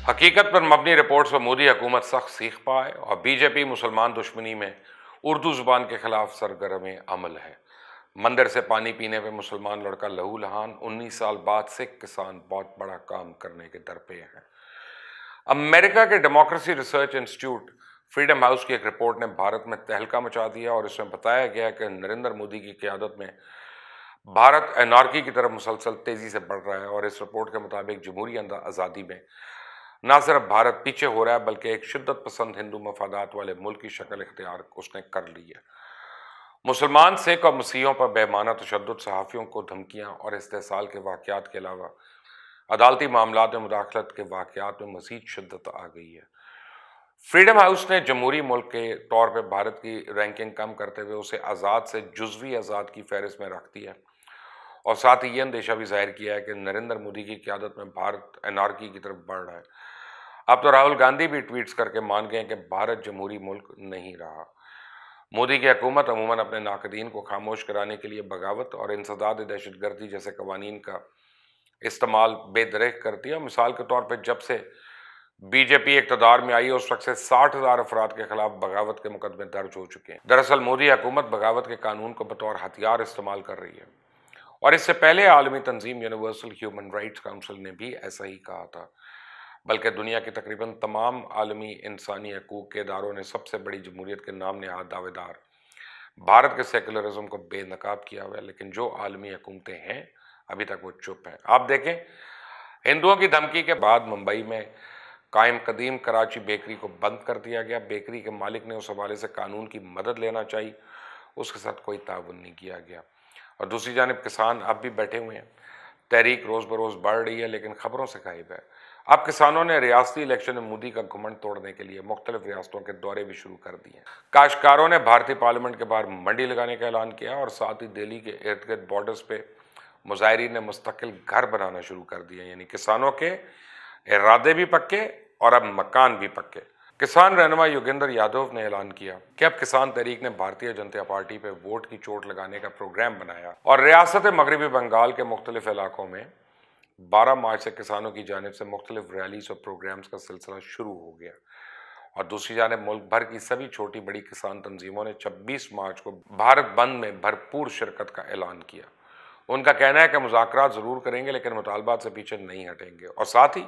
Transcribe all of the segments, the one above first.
حقیقت پر مبنی رپورٹس پر مودی حکومت سخت سیکھ پائے اور بی جے پی مسلمان دشمنی میں اردو زبان کے خلاف سرگرم عمل ہے۔ مندر سے پانی پینے پہ مسلمان لڑکا لہو لہان، 19 سال بعد سکھ کسان بہت بڑا کام کرنے کے درپے ہیں۔ امریکہ کے democracy research institute freedom house کی ایک رپورٹ نے بھارت میں تہلکہ مچا دیا اور اس میں بتایا گیا کہ نریندر مودی کی قیادت میں بھارت انارکی کی طرف مسلسل تیزی سے بڑھ رہا ہے، اور اس رپورٹ کے مطابق جمہوری آزادی میں نہ صرف بھارت پیچھے ہو رہا ہے بلکہ ایک شدت پسند ہندو مفادات والے ملک کی شکل اختیار اس نے کر لی ہے۔ مسلمان، سکھ اور مسیحیوں پر بے معنی تشدد، صحافیوں کو دھمکیاں اور استحصال کے واقعات کے علاوہ عدالتی معاملات میں مداخلت کے واقعات میں مزید شدت آ گئی ہے۔ فریڈم ہاؤس نے جمہوری ملک کے طور پہ بھارت کی رینکنگ کم کرتے ہوئے اسے آزاد سے جزوی آزاد کی فہرست میں رکھ دیا، اور ساتھ ہی یہ اندیشہ بھی ظاہر کیا ہے کہ نریندر مودی کی قیادت میں بھارت انارکی کی طرف بڑھ رہا ہے۔ اب تو راہل گاندھی بھی ٹویٹس کر کے مان گئے کہ بھارت جمہوری ملک نہیں رہا۔ مودی کی حکومت عموماً اپنے ناقدین کو خاموش کرانے کے لیے بغاوت اور انسداد دہشت گردی جیسے قوانین کا استعمال بے دریغ کرتی ہے، اور مثال کے طور پہ جب سے بی جے پی اقتدار میں آئی اس وقت سے 60,000 افراد کے خلاف بغاوت کے مقدمے درج ہو چکے ہیں۔ دراصل مودی حکومت بغاوت کے قانون کو بطور ہتھیار استعمال کر رہی ہے، اور اس سے پہلے عالمی تنظیم یونیورسل ہیومن رائٹس کونسل نے بھی ایسا ہی کہا تھا، بلکہ دنیا کی تقریباً تمام عالمی انسانی حقوق کے اداروں نے سب سے بڑی جمہوریت کے نام نہاد دعوے دار بھارت کے سیکولرزم کو بے نقاب کیا ہوا ہے، لیکن جو عالمی حکومتیں ہیں ابھی تک وہ چپ ہیں۔ آپ دیکھیں، ہندوؤں کی دھمکی کے بعد ممبئی میں قائم قدیم کراچی بیکری کو بند کر دیا گیا۔ بیکری کے مالک نے اس حوالے سے قانون کی مدد لینا چاہی، اس کے ساتھ کوئی تعاون نہیں کیا گیا۔ اور دوسری جانب کسان اب بھی بیٹھے ہوئے ہیں۔ تحریک روز بروز بڑھ رہی ہے لیکن خبروں سے غائب ہے۔ اب کسانوں نے ریاستی الیکشن میں مودی کا گھمنڈ توڑنے کے لیے مختلف ریاستوں کے دورے بھی شروع کر دیے ہیں۔ کاشتکاروں نے بھارتی پارلیمنٹ کے باہر منڈی لگانے کا اعلان کیا، اور ساتھ ہی دہلی کے ارد گرد بارڈرز پہ مظاہرین نے مستقل گھر بنانا شروع کر دیے، یعنی کسانوں کے ارادے بھی پکے اور اب مکان بھی پکے۔ کسان رہنما یوگیندر یادو نے اعلان کیا کہ اب کسان تحریک نے بھارتیہ جنتا پارٹی پہ ووٹ کی چوٹ لگانے کا پروگرام بنایا، اور ریاست مغربی بنگال کے مختلف علاقوں میں 12 مارچ سے کسانوں کی جانب سے مختلف ریلیز اور پروگرامز کا سلسلہ شروع ہو گیا۔ اور دوسری جانب ملک بھر کی سبھی چھوٹی بڑی کسان تنظیموں نے 26 مارچ کو بھارت بند میں بھرپور شرکت کا اعلان کیا۔ ان کا کہنا ہے کہ مذاکرات ضرور کریں گے لیکن مطالبات سے پیچھے نہیں ہٹیں گے، اور ساتھ ہی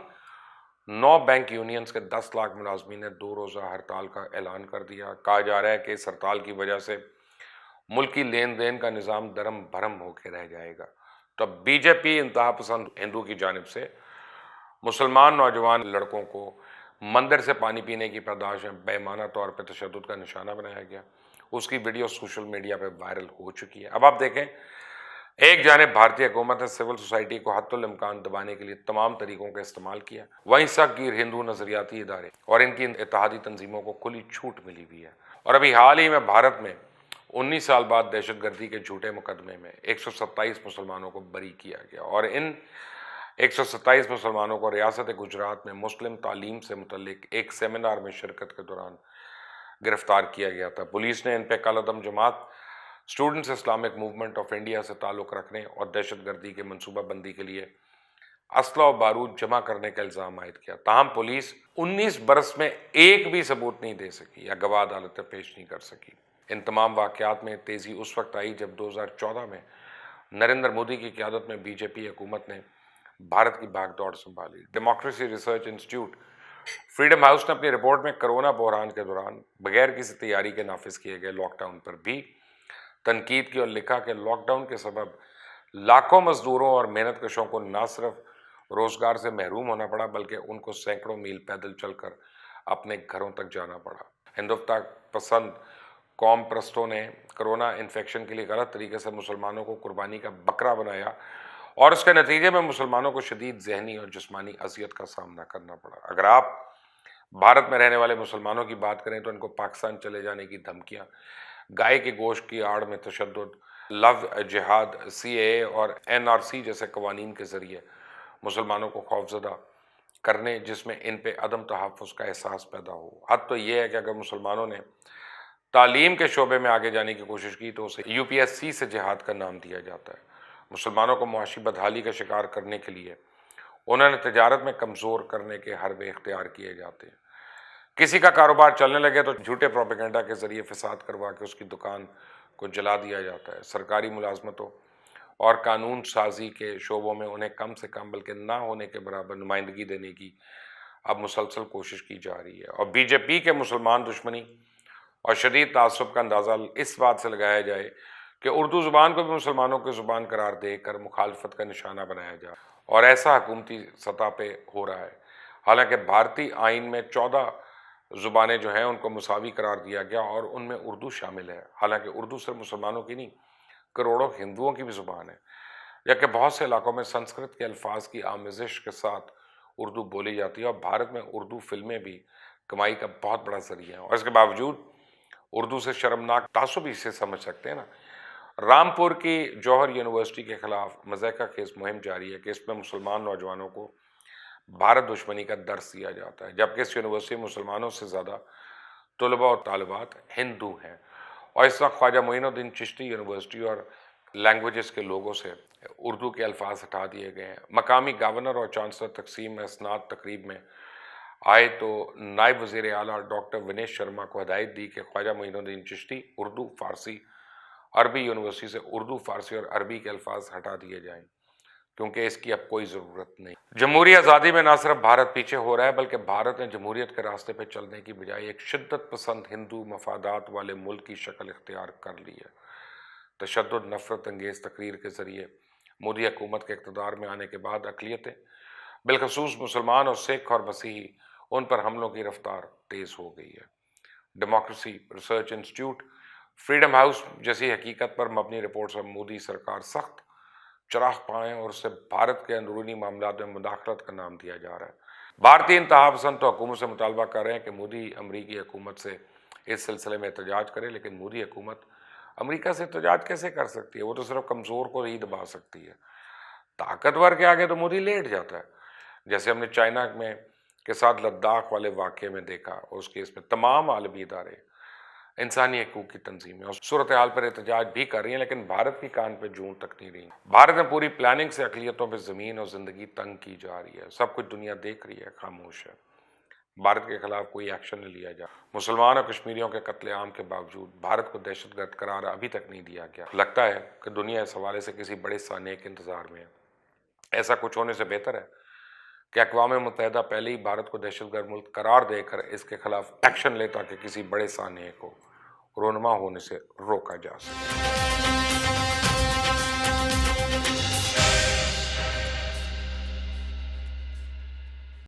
9 بینک یونینز کے 10 لاکھ ملازمین نے 2 روزہ ہڑتال کا اعلان کر دیا۔ کہا جا رہا ہے کہ اس ہڑتال کی وجہ سے ملکی لین دین کا نظام درم بھرم ہو کے رہ جائے گا۔ تو بی جے پی انتہا پسند ہندو کی جانب سے مسلمان نوجوان لڑکوں کو مندر سے پانی پینے کی پرداش میں بے معنی طور پہ تشدد کا نشانہ بنایا گیا۔ اس کی ویڈیو سوشل میڈیا پہ وائرل ہو چکی ہے۔ اب آپ دیکھیں، ایک جانب بھارتی حکومت نے سول سوسائٹی کو حتی الامکان دبانے کے لیے تمام طریقوں کا استعمال کیا، وہیں سخت گیر ہندو نظریاتی ادارے اور ان کی اتحادی تنظیموں کو کھلی چھوٹ ملی ہوئی ہے۔ اور ابھی حال ہی میں بھارت میں 19 سال بعد دہشت گردی کے جھوٹے مقدمے میں 127 مسلمانوں کو بری کیا گیا، اور ان 127 مسلمانوں کو ریاست گجرات میں مسلم تعلیم سے متعلق ایک سیمینار میں شرکت کے دوران گرفتار کیا گیا تھا۔ پولیس نے ان پہ کالعدم جماعت، students Islamic movement of India سے تعلق رکھنے اور دہشت گردی کے منصوبہ بندی کے لیے اسلحہ و بارود جمع کرنے کا الزام عائد کیا۔ تاہم پولیس 19 برس میں ایک بھی ثبوت نہیں دے سکی یا گواہ عدالت میں پیش نہیں کر سکی۔ ان تمام واقعات میں تیزی اس وقت آئی جب 2014 میں نریندر مودی کی قیادت میں بی جے پی حکومت نے بھارت کی بھاگ دوڑ سنبھالی۔ Democracy research institute freedom house نے اپنی رپورٹ میں کرونا بحران کے دوران بغیر کسی تیاری کے نافذ کیے گئے لاک ڈاؤن پر بھی تنقید کی، اور لکھا کہ لاک ڈاؤن کے سبب لاکھوں مزدوروں اور محنت کشوں کو نہ صرف روزگار سے محروم ہونا پڑا بلکہ ان کو سینکڑوں میل پیدل چل کر اپنے گھروں تک جانا پڑا۔ ہندوتوا پسند قوم پرستوں نے کرونا انفیکشن کے لیے غلط طریقے سے مسلمانوں کو قربانی کا بکرا بنایا، اور اس کے نتیجے میں مسلمانوں کو شدید ذہنی اور جسمانی اذیت کا سامنا کرنا پڑا۔ اگر آپ بھارت میں رہنے والے مسلمانوں کی بات کریں تو ان کو پاکستان چلے جانے کی دھمکیاں، گائے کے گوشت کی آڑ میں تشدد، لو جہاد، سی اے اے اور این آر سی جیسے قوانین کے ذریعے مسلمانوں کو خوفزدہ کرنے، جس میں ان پہ عدم تحفظ کا احساس پیدا ہو۔ حد تو یہ ہے کہ اگر مسلمانوں نے تعلیم کے شعبے میں آگے جانے کی کوشش کی تو اسے یو پی ایس سی سے جہاد کا نام دیا جاتا ہے۔ مسلمانوں کو معاشی بدحالی کا شکار کرنے کے لیے انہوں نے تجارت میں کمزور کرنے کے حربے اختیار کیے جاتے ہیں۔ کسی کا کاروبار چلنے لگے تو جھوٹے پروپیگنڈا کے ذریعے فساد کروا کے اس کی دکان کو جلا دیا جاتا ہے۔ سرکاری ملازمتوں اور قانون سازی کے شعبوں میں انہیں کم سے کم بلکہ نہ ہونے کے برابر نمائندگی دینے کی اب مسلسل کوشش کی جا رہی ہے۔ اور بی جے پی کے مسلمان دشمنی اور شدید تعصب کا اندازہ اس بات سے لگایا جائے کہ اردو زبان کو بھی مسلمانوں کی زبان قرار دے کر مخالفت کا نشانہ بنایا جائے، اور ایسا حکومتی سطح پہ ہو رہا ہے۔ حالانکہ بھارتی آئین میں 14 زبانیں جو ہیں ان کو مساوی قرار دیا گیا اور ان میں اردو شامل ہے۔ حالانکہ اردو صرف مسلمانوں کی نہیں، کروڑوں ہندوؤں کی بھی زبان ہے، جبکہ بہت سے علاقوں میں سنسکرت کے الفاظ کی آمیزش کے ساتھ اردو بولی جاتی ہے، اور بھارت میں اردو فلمیں بھی کمائی کا بہت بڑا ذریعہ ہیں۔ اور اس کے باوجود اردو سے شرمناک تعصب اسے سمجھ سکتے ہیں نا۔ رامپور کی جوہر یونیورسٹی کے خلاف مضحکہ خیز مہم جاری ہے کہ اس میں مسلمان نوجوانوں کو بھارت دشمنی کا درس دیا جاتا ہے، جبکہ اس یونیورسٹی میں مسلمانوں سے زیادہ طلباء اور طالبات ہندو ہیں۔ اور اس وقت خواجہ معین الدین چشتی یونیورسٹی اور لینگویجز کے لوگوں سے اردو کے الفاظ ہٹا دیے گئے ہیں۔ مقامی گورنر اور چانسلر تقسیم اسناد تقریب میں آئے تو نائب وزیر اعلیٰ ڈاکٹر ونیش شرما کو ہدایت دی کہ خواجہ معین الدین چشتی اردو فارسی عربی یونیورسٹی سے اردو فارسی اور عربی کے الفاظ ہٹا دیے جائیں، کیونکہ اس کی اب کوئی ضرورت نہیں۔ جمہوری آزادی میں نہ صرف بھارت پیچھے ہو رہا ہے بلکہ بھارت نے جمہوریت کے راستے پہ چلنے کی بجائے ایک شدت پسند ہندو مفادات والے ملک کی شکل اختیار کر لی ہے۔ تشدد، نفرت انگیز تقریر کے ذریعے مودی حکومت کے اقتدار میں آنے کے بعد اقلیتیں، بالخصوص مسلمان اور سکھ اور مسیحی، ان پر حملوں کی رفتار تیز ہو گئی ہے۔ Democracy research institute, freedom house جیسی حقیقت پر مبنی رپورٹس میں مودی سرکار سخت چراغ پائیں اور اسے بھارت کے اندرونی معاملات میں مداخلت کا نام دیا جا رہا ہے۔ بھارتی انتہا پسند تو حکومت سے مطالبہ کر رہے ہیں کہ مودی امریکی حکومت سے اس سلسلے میں احتجاج کرے، لیکن مودی حکومت امریکہ سے احتجاج کیسے کر سکتی ہے؟ وہ تو صرف کمزور کو ہی دبا سکتی ہے، طاقتور کے آگے تو مودی لیٹ جاتا ہے، جیسے ہم نے چائنا میں کے ساتھ لداخ والے واقعے میں دیکھا۔ اس کیس میں تمام عالمی ادارے، انسانی حقوق کی تنظیمیں اور صورتحال پر احتجاج بھی کر رہی ہیں، لیکن بھارت کی کان پہ جون تک نہیں رہی۔ بھارت میں پوری پلاننگ سے اقلیتوں پہ زمین اور زندگی تنگ کی جا رہی ہے، سب کچھ دنیا دیکھ رہی ہے، خاموش ہے۔ بھارت کے خلاف کوئی ایکشن نہیں لیا جا۔ مسلمان اور کشمیریوں کے قتل عام کے باوجود بھارت کو دہشت گرد قرار ابھی تک نہیں دیا گیا۔ لگتا ہے کہ دنیا اس حوالے سے کسی بڑے سانحے کے انتظار میں ہے۔ ایسا کچھ ہونے سے بہتر ہے کہ اقوام متحدہ پہلے ہی بھارت کو دہشت گرد ملک قرار دے کر اس کے خلاف ایکشن لے تاکہ کسی بڑے سانحے کو رونما ہونے سے روکا جا سکے۔